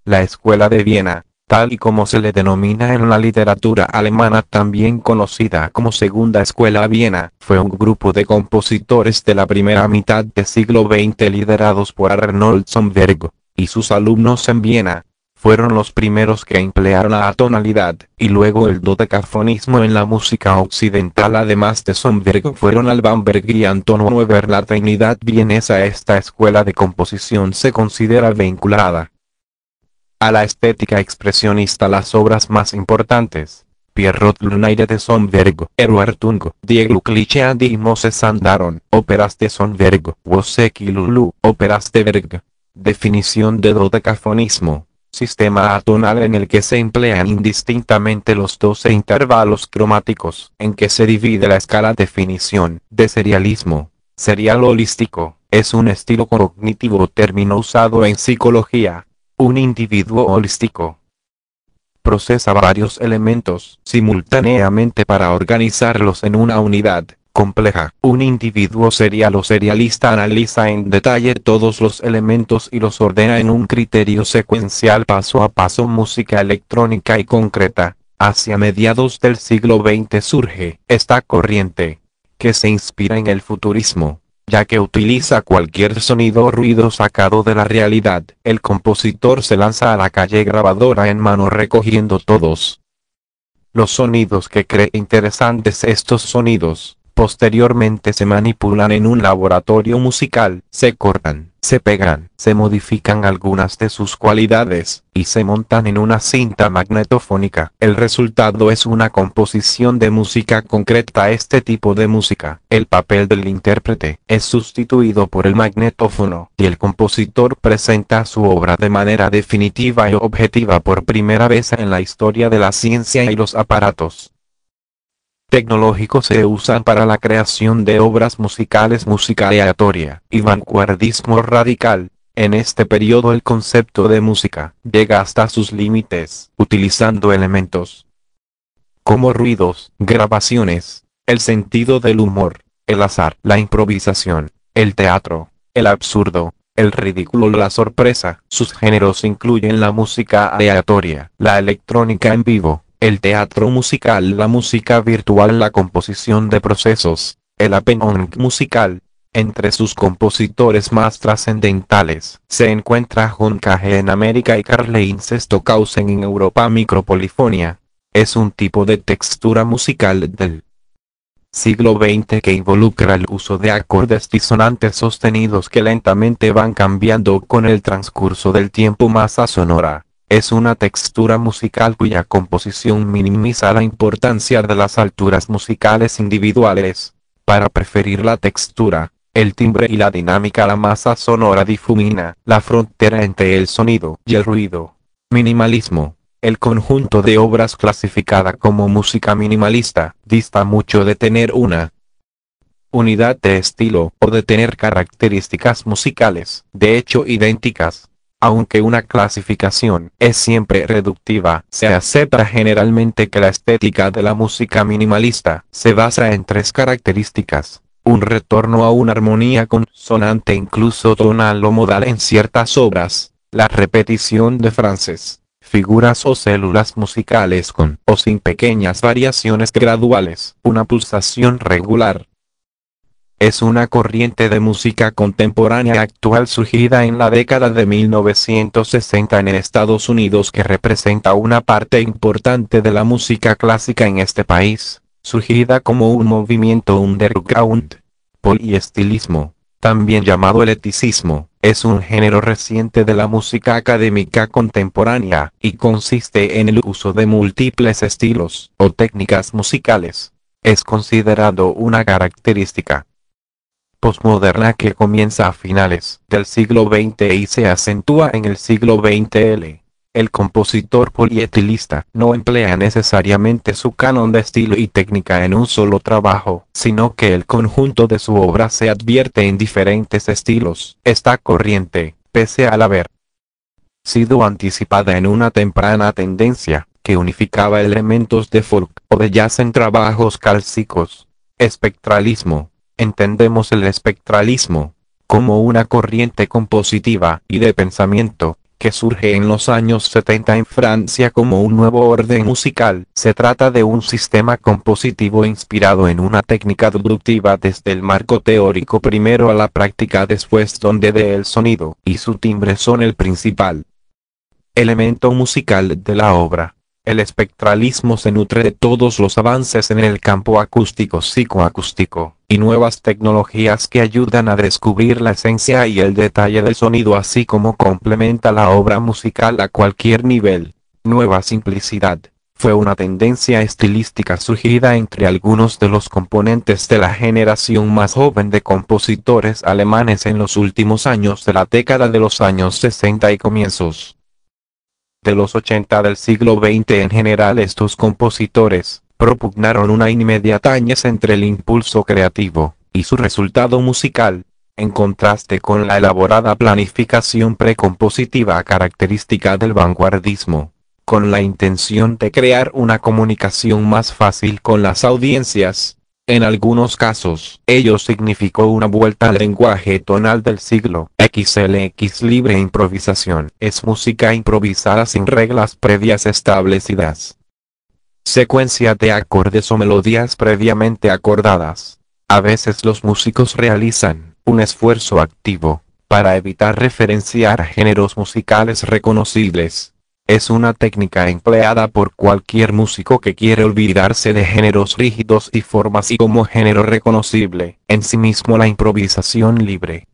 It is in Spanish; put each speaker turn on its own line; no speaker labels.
La Escuela de Viena, tal y como se le denomina en la literatura alemana, también conocida como Segunda Escuela Viena, fue un grupo de compositores de la primera mitad del siglo XX liderados por Arnold Schoenberg y sus alumnos en Viena. Fueron los primeros que emplearon la atonalidad, y luego el dodecafonismo en la música occidental. Además de Schoenberg fueron Alban Berg y Anton Weber. La Trinidad vienesa. Esta escuela de composición se considera vinculada a la estética expresionista. Las obras más importantes: Pierrot Lunaire de Schoenberg, Erwartung, Die Glückliche Ande y Moses Andaron, óperas de Schoenberg, Wozzeck y Lulu, óperas de Berg. Definición de dodecafonismo: sistema atonal en el que se emplean indistintamente los 12 intervalos cromáticos, en que se divide la escala. Definición de serialismo: serial holístico, es un estilo cognitivo, término usado en psicología. Un individuo holístico procesa varios elementos simultáneamente para organizarlos en una unidad compleja. Un individuo serial o serialista analiza en detalle todos los elementos y los ordena en un criterio secuencial paso a paso. Música electrónica y concreta. Hacia mediados del siglo XX surge esta corriente, que se inspira en el futurismo, ya que utiliza cualquier sonido o ruido sacado de la realidad. El compositor se lanza a la calle, grabadora en mano, recogiendo todos los sonidos que cree interesantes. Estos sonidos posteriormente se manipulan en un laboratorio musical, se cortan, se pegan, se modifican algunas de sus cualidades, y se montan en una cinta magnetofónica. El resultado es una composición de música concreta. Este tipo de música, el papel del intérprete, es sustituido por el magnetófono, y el compositor presenta su obra de manera definitiva y objetiva por primera vez en la historia de la ciencia. Y los aparatos tecnológicos se usan para la creación de obras musicales. Música aleatoria y vanguardismo radical. En este periodo el concepto de música llega hasta sus límites, utilizando elementos como ruidos, grabaciones, el sentido del humor, el azar, la improvisación, el teatro, el absurdo, el ridículo, la sorpresa. Sus géneros incluyen la música aleatoria, la electrónica en vivo, el teatro musical, la música virtual, la composición de procesos, el happening musical. Entre sus compositores más trascendentales se encuentra John Cage en América y Karlheinz Stockhausen en Europa. Micropolifonía es un tipo de textura musical del siglo XX que involucra el uso de acordes disonantes sostenidos que lentamente van cambiando con el transcurso del tiempo. Masa sonora es una textura musical cuya composición minimiza la importancia de las alturas musicales individuales, para preferir la textura, el timbre y la dinámica. La masa sonora difumina la frontera entre el sonido y el ruido. Minimalismo. El conjunto de obras clasificada como música minimalista dista mucho de tener una unidad de estilo o de tener características musicales de hecho idénticas. Aunque una clasificación es siempre reductiva, se acepta generalmente que la estética de la música minimalista se basa en 3 características: un retorno a una armonía consonante, incluso tonal o modal en ciertas obras, la repetición de frases, figuras o células musicales con o sin pequeñas variaciones graduales, una pulsación regular. Es una corriente de música contemporánea actual surgida en la década de 1960 en Estados Unidos que representa una parte importante de la música clásica en este país, surgida como un movimiento underground. Poliestilismo, también llamado eclecticismo, es un género reciente de la música académica contemporánea, y consiste en el uso de múltiples estilos o técnicas musicales. Es considerado una característica posmoderna que comienza a finales del siglo XX y se acentúa en el siglo XX. El compositor poliestilista no emplea necesariamente su canon de estilo y técnica en un solo trabajo, sino que el conjunto de su obra se advierte en diferentes estilos. Esta corriente, pese al haber sido anticipada en una temprana tendencia que unificaba elementos de folk o de jazz en trabajos clásicos. Espectralismo. Entendemos el espectralismo como una corriente compositiva y de pensamiento que surge en los años 70 en Francia como un nuevo orden musical. Se trata de un sistema compositivo inspirado en una técnica deductiva desde el marco teórico primero a la práctica después, donde el sonido y su timbre son el principal elemento musical de la obra. El espectralismo se nutre de todos los avances en el campo acústico, psicoacústico, y nuevas tecnologías que ayudan a descubrir la esencia y el detalle del sonido, así como complementa la obra musical a cualquier nivel. Nueva simplicidad fue una tendencia estilística surgida entre algunos de los componentes de la generación más joven de compositores alemanes en los últimos años de la década de los años 60 y comienzos de los 80 del siglo XX. En general, estos compositores propugnaron una inmediatez entre el impulso creativo y su resultado musical, en contraste con la elaborada planificación precompositiva característica del vanguardismo, con la intención de crear una comunicación más fácil con las audiencias. En algunos casos, ello significó una vuelta al lenguaje tonal del siglo XX. Libre improvisación es música improvisada sin reglas previas establecidas. Secuencia de acordes o melodías previamente acordadas. A veces los músicos realizan un esfuerzo activo para evitar referenciar a géneros musicales reconocibles. Es una técnica empleada por cualquier músico que quiere olvidarse de géneros rígidos y formas, y como género reconocible en sí mismo la improvisación libre